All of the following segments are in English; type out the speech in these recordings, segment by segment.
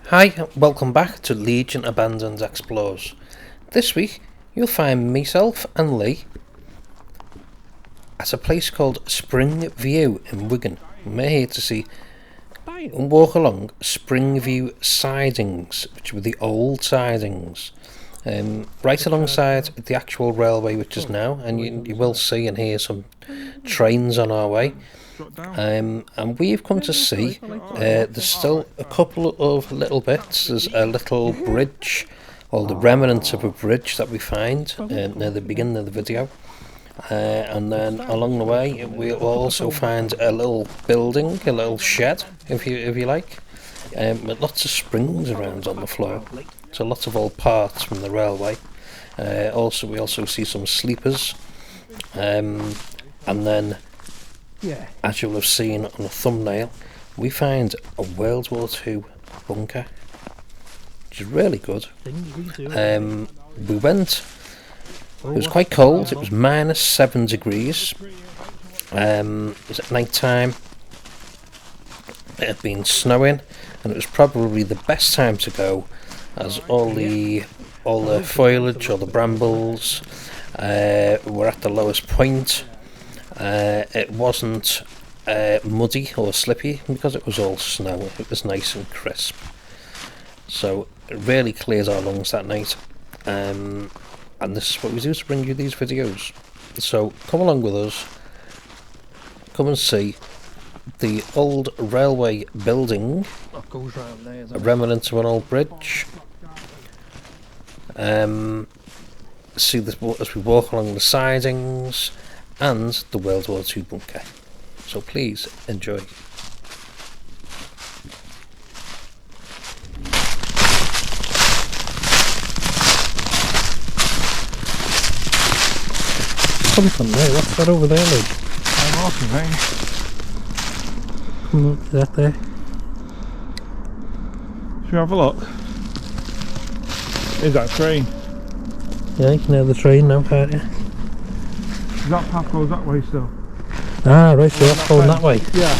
Hi, welcome back to Legion Abandoned Explores. This week you'll find myself and Lee at a place called Spring View in Wigan. We're here to see and walk along Spring View sidings, which were the old sidings, right alongside the actual railway which is now, and you will see and hear some trains on our way. And we've come to see there's still a couple of little bits. There's a little bridge, or the remnants of a bridge that we find near the beginning of the video, and then along the way we'll also find a little building, a little shed if you like, with lots of springs around on the floor, so lots of old parts from the railway. We also see some sleepers, and then, as you'll have seen on the thumbnail, we find a World War II bunker, which is really good. We went, it was quite cold, it was -7 degrees, it was at night time, it had been snowing, and it was probably the best time to go, as all the foliage, all the brambles were at the lowest point. It wasn't muddy or slippy because it was all snow. It was nice and crisp, so it really cleared our lungs that night, and this is what we do to bring you these videos. So come along with us, come and see the old railway building, a remnant of an old bridge. See this as we walk along the sidings and the World War II bunker. So please enjoy. Something there, what's that over there, Luke? I'm awesome, mate. Come up to that there. Should we have a look? Is that a train? Yeah, you can hear the train now, can't you? That path goes that way still. Ah, right, so that's going that way. Yeah.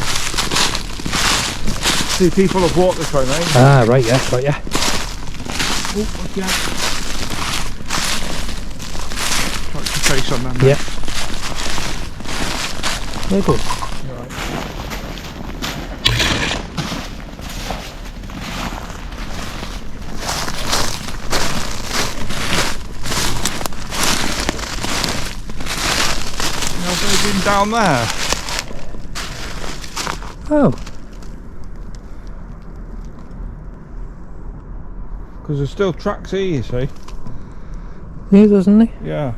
See, people have walked this way, mate. Ah, right, yeah, right, yeah. Oh, what's that? Try to face on them. Yeah. Very good. Right. Now they've been down there. Oh. Because there's still tracks here, you see. He doesn't he? Yeah.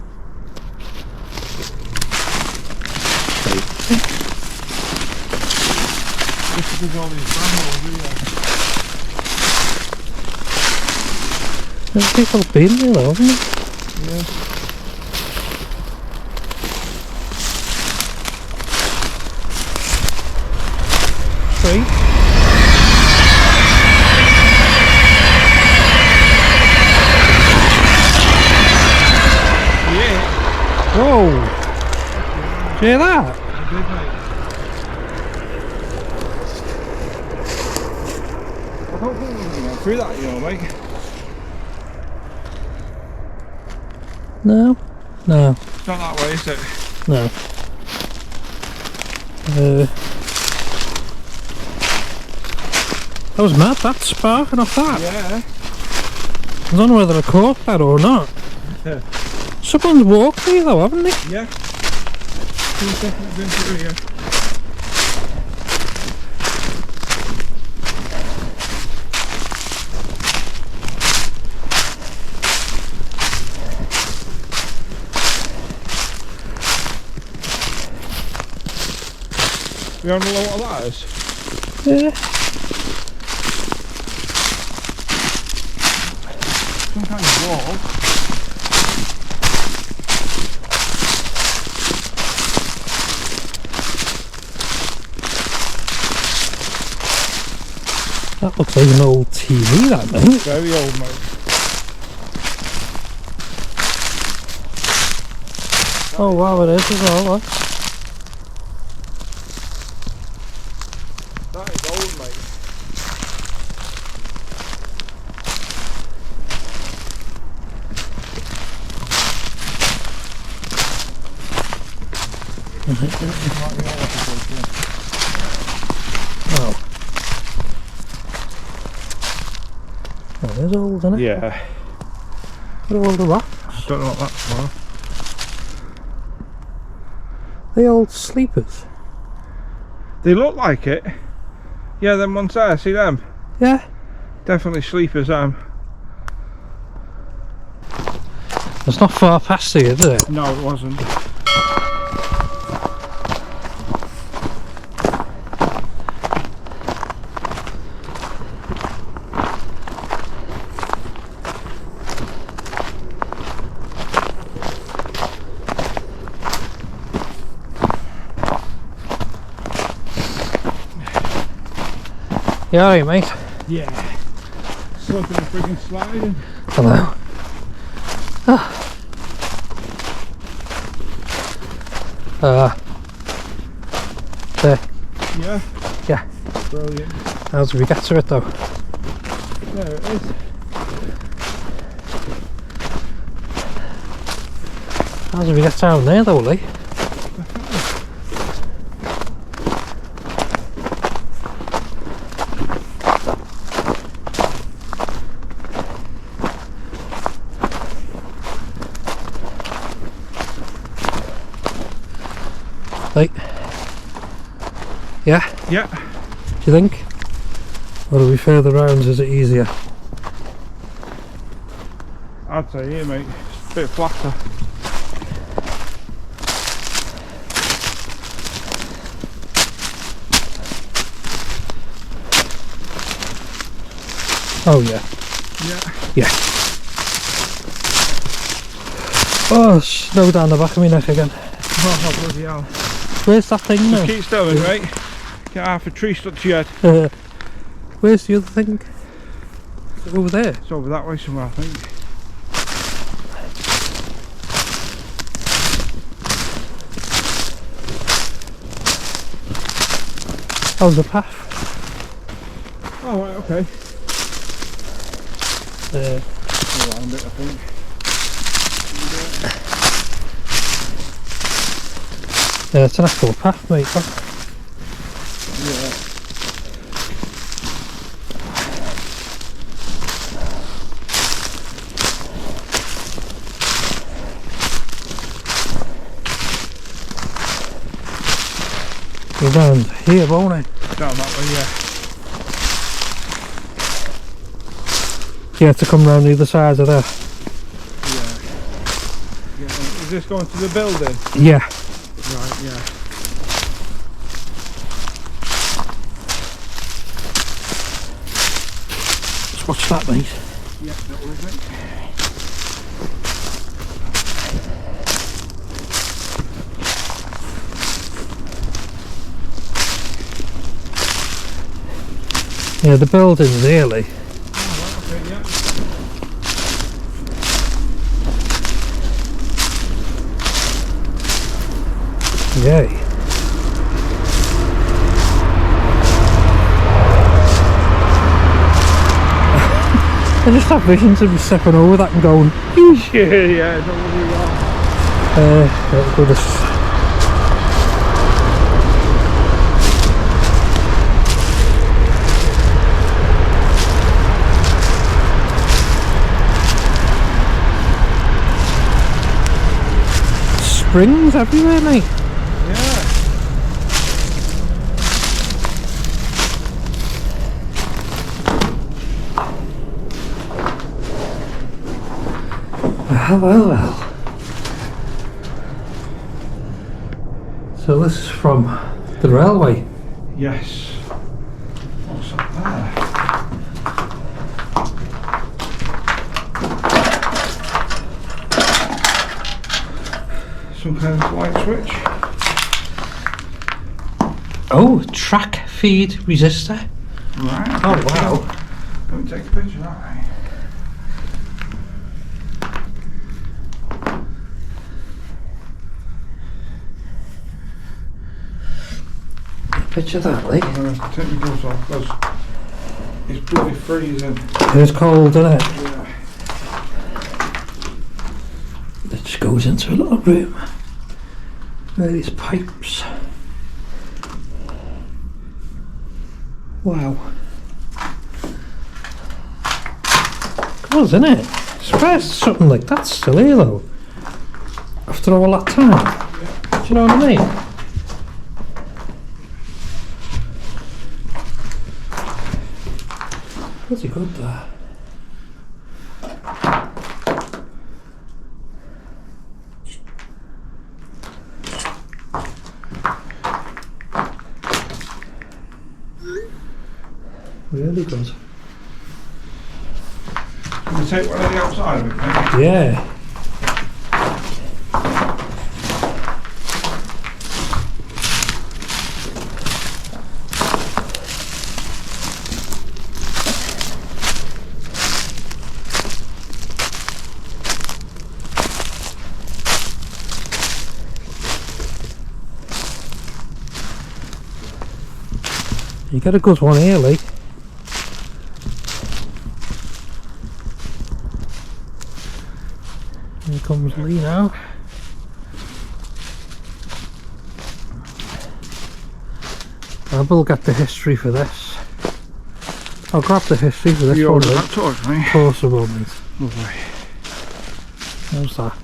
This is all these brambles, yeah. There's people been there though, haven't there? Yeah. Right. Yeah. Whoa! Did you hear that? I did, mate. I don't think we're going to get through that, you know, mate. No? No. It's not that way, is it? No. That was mad, that sparking off that. Yeah. I don't know whether I caught that or not. Yeah. Someone's walked here though, haven't they? Yeah. Two definitely been through here. You on a lot of ladders? Yeah. Some kind of wall. That looks like an old TV, that thing. Very old, mate. Oh wow, it is as well, look. That is old, mate. Oh. That is old, isn't it? Yeah. What old are that? I don't know what that's for. They old sleepers. They look like it. Yeah, them ones there, see them? Yeah. Definitely sleepers, It's not far past here, is it? No, it wasn't. You alright, mate? Yeah. Slipping and frigging sliding. Hello. There. Yeah. Yeah. Brilliant. How do we get to it though? There it is. How do we get down there though, Lee? Like, yeah? Yeah. Do you think? Or are we further round? Is it easier? I'd say here, mate. It's a bit flatter. Oh yeah. Yeah. Yeah. Oh, snow down the back of my neck again. Oh, bloody hell. Where's that thing now? Just keep still, mate. Get half a tree stuck to your head. Where's the other thing? Is it over there? It's over that way somewhere, I think. How's the path? Oh, right, okay. Around it, I think. Yeah, it's an actual path, mate. Yeah. Go round here, won't it? Down that way, yeah. You have to come round the other side of there. Yeah. Is this going to the building? Yeah. Right, yeah. Just watch that, mate. Yeah, that was it. Yeah, the building's early. Oh, right, okay, yeah. Yay. I just have visions of me stepping over that and going, Yeah, yeah, don't worry about it'll go this. Springs everywhere, mate. Yeah. Well. So this is from the railway. Yes. What's up there? Some kind of light switch. Oh, track feed resistor. Right. Oh wow. Let me take a picture of that. Picture that, Lee. Take my gloves off because it's bloody freezing. It's cold, isn't it? Yeah. It just goes into a little room. These pipes. Wow. Cool, isn't it? Surprised something like that's still here though. After all that time. Do you know what I mean? Pretty good there. Really good. Can you take one of the outside of it, mate? Yeah. You get a good one here, Lee. Here comes Lee now. I will get the history for this. I'll grab the history for this You one. ordered that torch, mate? Of course I will, mate. Lovely. How's that?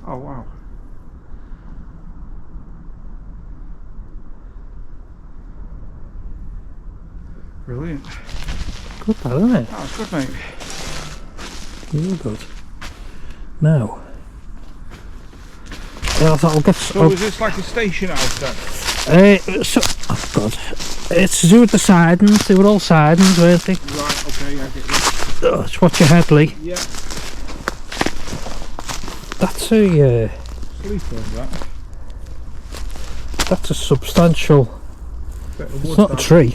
Oh wow. Brilliant. Good that, isn't it? That was good, mate. Real good. Now, I'll get. So is this like a station house then? Oh God, it's to do with the sidings. They were all sidings, weren't they? Right. Okay. I get you. Oh, just watch your head, Lee. Yeah. That's a Sleeper, that. that's a substantial. Bit of It's wood, not a that. tree.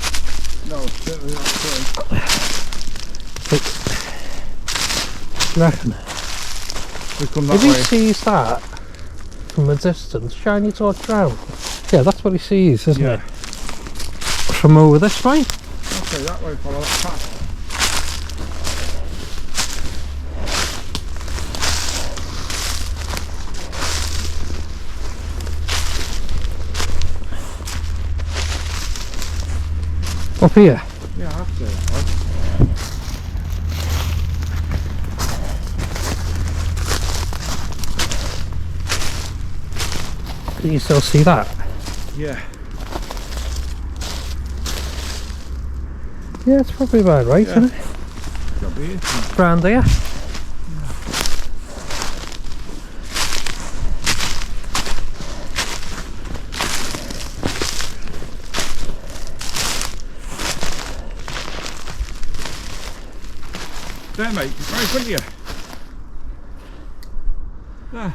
No, it's certainly not a tree. Do you reckon? We come that If he way. sees that from a distance, shine your torch round. Yeah, that's what he sees, isn't Yeah. it? From over this way. Okay, that way, follow that path. Up here. Yeah, I have to say that way. Can you still see that? Yeah. Yeah, it's probably about right, Yeah. isn't it? Got the ear. Round there. There, mate. Right in front of you. There.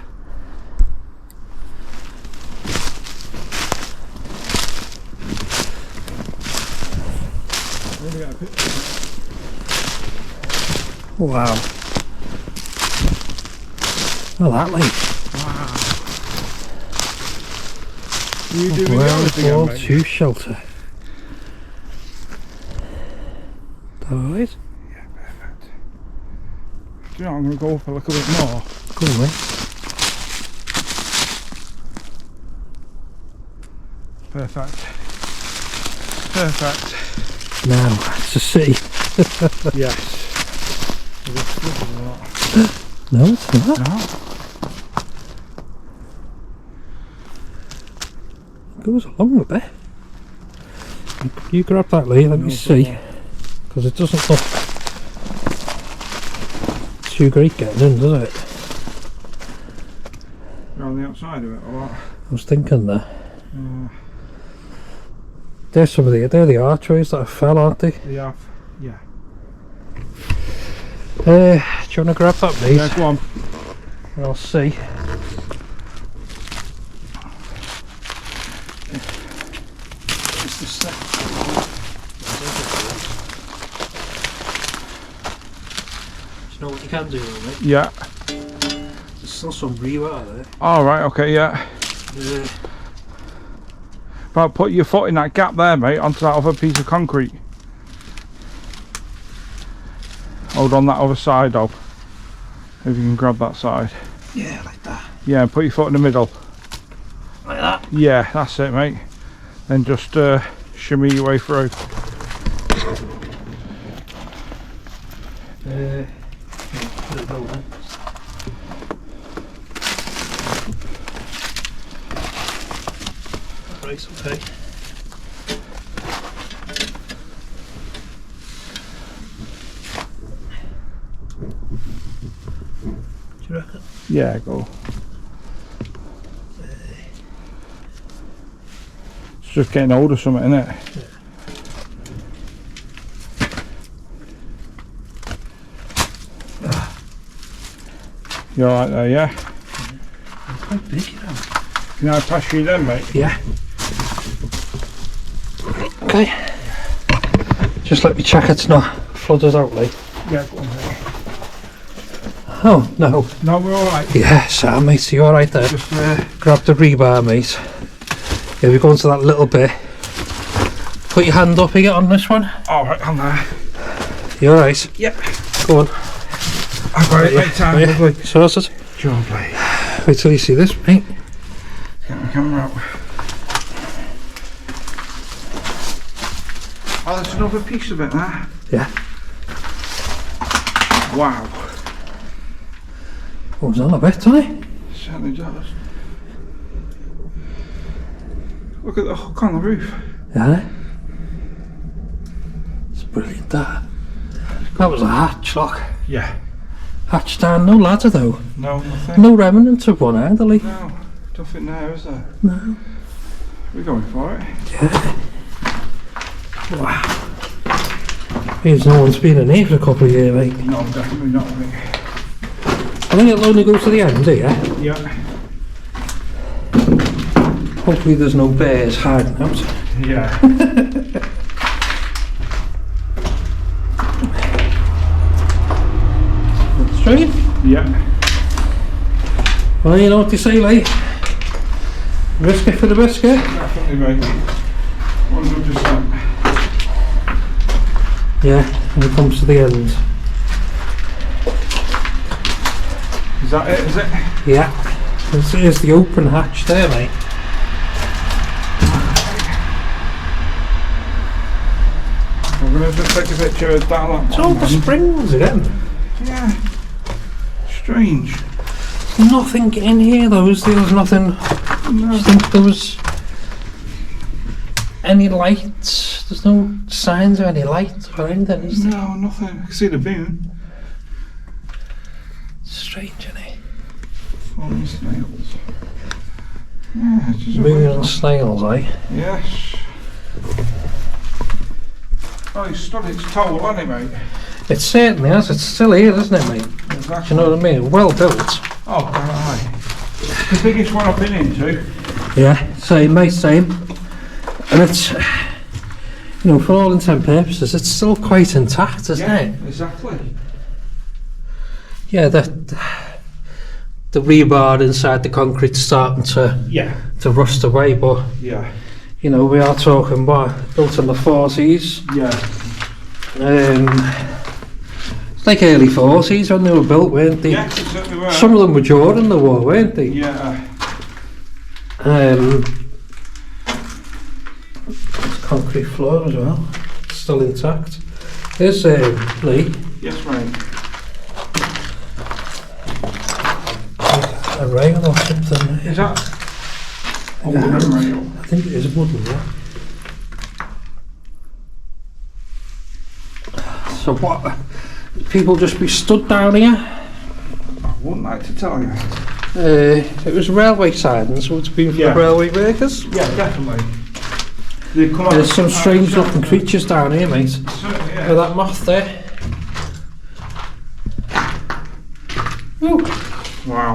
Maybe get a picture. Wow. Oh, that Lee. Wow. You do video Well, this again, all mate? to shelter. That alright? Yeah, perfect. Do you know, I'm going to go up a little bit more. Go away. Perfect. Perfect. Now, to see. Yes. Is it slipping or not? No, it's not. No. It goes along a bit. You grab that, Lee, let me see. Because it doesn't look too great getting in, does it? You're on the outside of it or what? I was thinking there. Uh, There's some of they're the archways that have fell, aren't they? they have. Yeah. Do you want to grab that, please? Yeah, go on. And I'll see. Just a sec. Do you know what you can do, mate? Yeah. There's still some rebar there. Alright, okay, yeah. But put your foot in that gap there, mate, onto that other piece of concrete. Hold on that other side, though. If you can grab that side. Yeah, like that. Yeah, and put your foot in the middle. Like that? Yeah, that's it, mate. Then just shimmy your way through. Put it over. Right, okay. Do you reckon? Yeah, go. It's just getting old or something, isn't it? Yeah. You're alright there, yeah? It's quite big, you know. Can I pass you then, mate? Yeah. Okay. Just let me check it's not flooded out, like. Yeah, go on, mate. Oh, no. No, we're alright. Yeah, Sam, mate, so you're alright there. Just Grab the rebar, mate. Yeah, we go into that little bit. Put your hand up here on this one. alright, on there. You alright? Yeah. Go on. I've got it, mate, time. Yeah. Lovely. Sorted. Lovely. Wait till you see this, mate. Get my camera out. Oh, there's another piece of it there. Yeah. Wow. Goes on a bit, doesn't it? Certainly does. Look at the hook on the roof. Yeah. It's brilliant, that. That was a hatch, look. Yeah. Hatch down, no ladder though. No, nothing. No remnants of one either, like. No, nothing there, is there? No. We're going for it. Yeah. Wow. Means no one's been in here for a couple of years, mate. No, definitely not, mate. I think it'll only go to the end here. Yeah. Hopefully there's no bears hiding out. Yeah. Straight? Yeah. Well, you know what they say, like. Risk it for the biscuit. Definitely, mate. 100%. Yeah, when it comes to the end. Is that it, is it? Yeah. Here's the open hatch there, mate. I'm going to just take a picture of that. It's all the springs again. Yeah. Strange. Nothing in here though, is there? There's nothing. No. Do you think there was any lights? There's no signs of any light or anything, is there? No, nothing. I can see the boon. Strange, isn't it? Falling snails. Yeah, it's just a Moving weird on one. snails, eh? Yes. Oh, he's stood its toe, hasn't he, mate? It certainly has. It's still here, isn't it, mate? Exactly. Do you know what I mean? Well built. Oh, aye. The biggest one I've been into. Yeah, same, mate, same. And it's, you know, for all intents and purposes, it's still quite intact, isn't Yeah, it? exactly. Yeah, the rebar inside the concrete's starting to rust away, but Yeah. you know, we are talking what, built in the 40s. Yeah. It's like early 40s when they were built, weren't they? Yes, it certainly were. Some of them were during the war, weren't they? Yeah. Concrete floor as well, still intact. Here's Lee, Yes, mate. a rail or something. Is that? Oh, Yeah. wooden rail. I think it is wooden, yeah. So what, people just be stood down here? I wouldn't like to tell you. It was railway siding, so it's been for Yeah. the railway workers. Yeah, definitely. They come There's some out strange of the looking shelter. creatures down here, mate. Certainly, With yeah. that moth there. Ooh, Wow.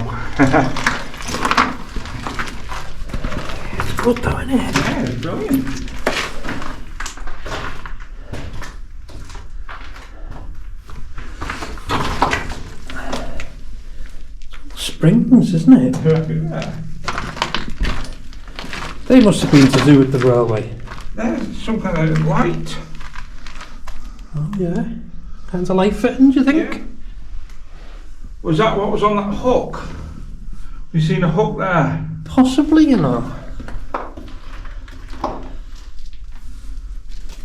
it's good though, isn't it? Yeah, brilliant. Springs, isn't it? Yeah. They must have been to do with the railway. There's some kind of light. Oh yeah. Kind of light fitting, do you think? Yeah. Was that what was on that hook? You seen a hook there? Possibly, you know.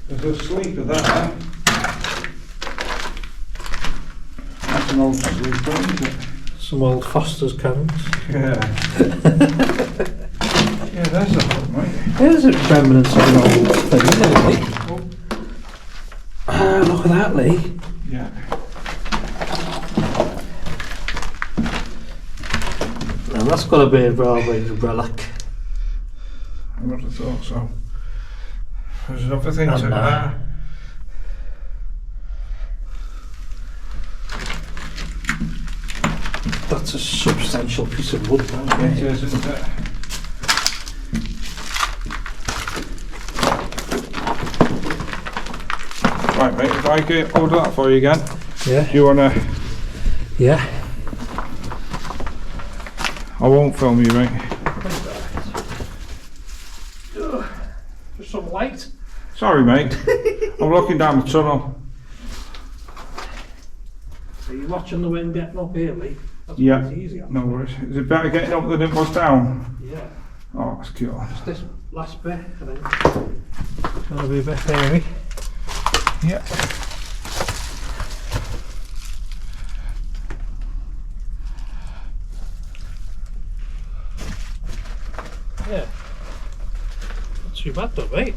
There's a sleeper there. That's an old sleeper, isn't it? Some old Foster's cans. Yeah. Yeah, there's a hook, mate. There's a remnants of an old thing, isn't it, Lee? Oh, look at that, Lee. Yeah. Now that's got to be a railway relic. I would have thought so. There's another thing to that. That's a substantial piece of wood, isn't It it? is, isn't it? Right, mate, if I get hold of that for you again, Yeah. do you want to... Yeah. I won't film you, mate. Just some light. Sorry, mate. I'm looking down the tunnel. Are you watching the wind getting up here, Lee? That's Yeah. pretty easy. No worries. Is it better getting up than it was down? Yeah. Oh, that's cool. Just this last bit, I think. It's going to be a bit hairy. Yeah. Yeah. Not too bad though, mate.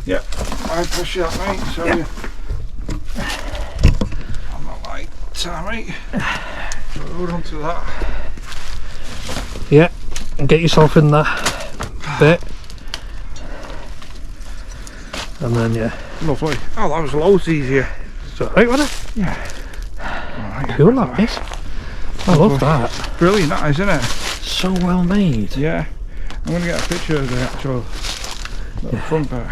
Yeah. I push that, mate. So Yeah. you... I'm not like mate. So hold on to that. Yeah. And get yourself in that bit. And then, yeah. Lovely. Oh, that was loads easier. It's alright, wasn't it? Yeah. Right, Cool, that is. I love that. Brilliant, that is, isn't it? So well made. Yeah. I'm going to get a picture of the actual little front bit.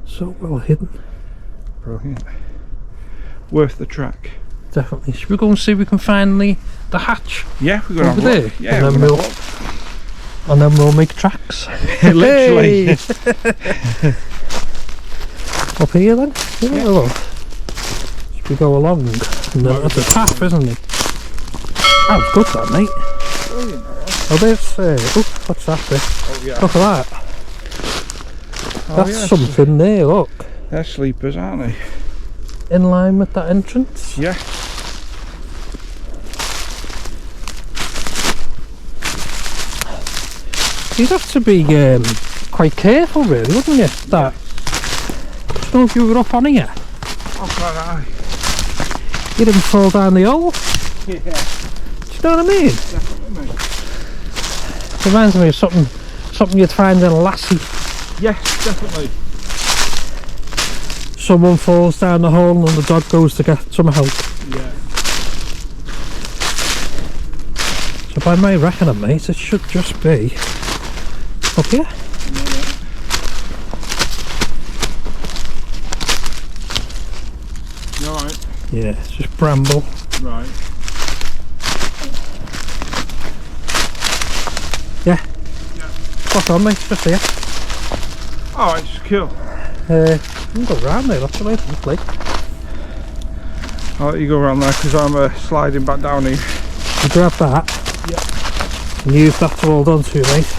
So well hidden. Brilliant. Worth the trek. Definitely. Should we go and see if we can find the hatch Yeah, we're going to over have a there? look. Yeah, and, then we'll make tracks. Literally. Up here then? Yeah. Look. Should we go along? And then that's a path, isn't it? That was good, that, mate. Brilliant. Oh, there's. Oh, what's that bit? Oh, yeah. Look at that. Oh, That's yes. something there, look. They're sleepers, aren't they? In line with that entrance. Yeah. You'd have to be quite careful, really, wouldn't you? That. Just know if you were up on here, Oh, quite aye. you didn't fall down the hole. Yeah. Do you know what I mean? Definitely, mate. Reminds me of something you'd find in a lassie. Yeah, definitely. Someone falls down the hole and the dog goes to get some help. Yeah. So by my reckoning, mate, it should just be up here. You alright? Yeah, it's just bramble. Right. Yeah. Spot on, mate, just here. Alright, just cool. You can go round there, that's the way, hopefully. I'll let you go around there because I'm sliding back down here. You grab that. Yeah. And use that to hold on to, mate.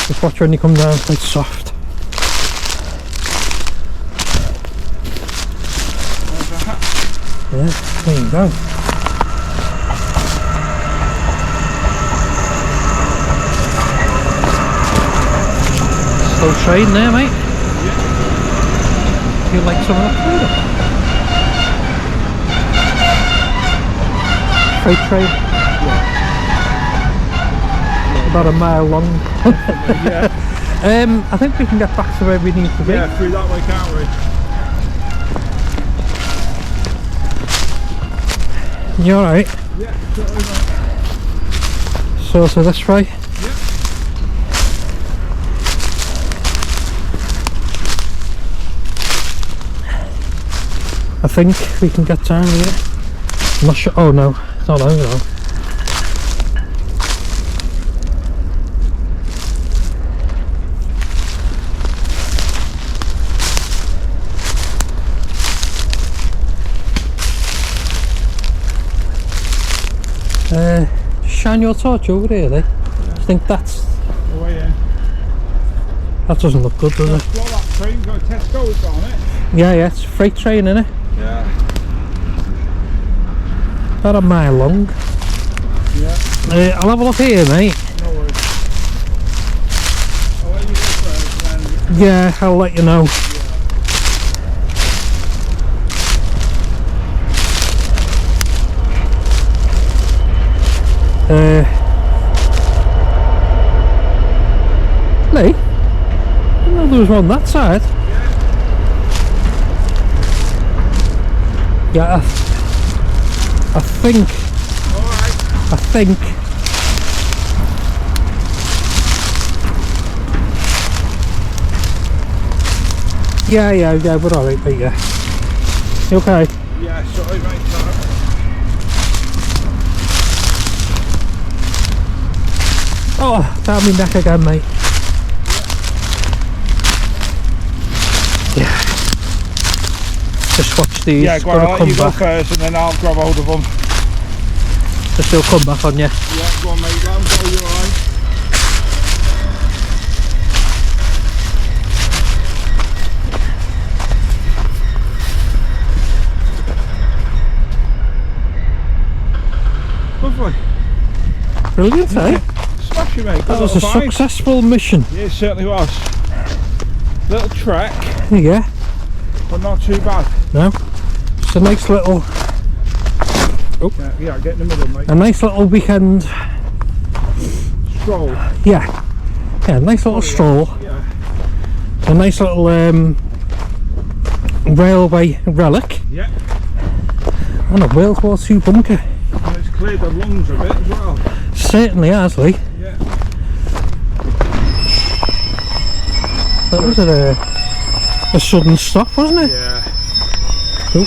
Just watch when you come down, it's quite soft. Yeah, there you go. Slow train there, mate. Yeah. You like some of that freedom? Freight train. About a mile long. Yeah. I think we can get back to where we need to be. Yeah, through that way, can't we? You alright? Yeah, totally right. So this way? Yeah. I think we can get down here. I'm not sure. Oh no, it's not over now. shine your torch over here, do you think that's... The way in. That doesn't look good, does it? Well, that train's got Tesco's on it. Yeah, it's a freight train, isn't it? Yeah. About a mile long. Yeah. I'll have a look here, mate. No worries. I'll let you go first then. Yeah, I'll let you know. Lee? I didn't know there was one that side. Yeah, I think. Alright. I think. Yeah, we're alright, mate, yeah. You okay? Yeah, sorry, mate. Oh, down my neck again, mate. Yeah. Just watch these. Yeah, go on, I'll let you go first and then I'll grab hold of them. Just they'll come back on you. Yeah, go on, mate. Let them go, you alright? Lovely. Brilliant, eh? Smashing, mate. That was a successful mission. Yeah, it certainly was. Little trek, Yeah. but not too bad. No. It's a nice little, Yeah, get in the middle, mate. a nice little weekend. Stroll. Yeah. Yeah, nice little stroll. Yeah. A nice little railway relic. Yeah. And a World War II bunker. And it's cleared the lungs a bit as well. Certainly has, Lee. Yeah. That was a sudden stop, wasn't it? Yeah. Cool.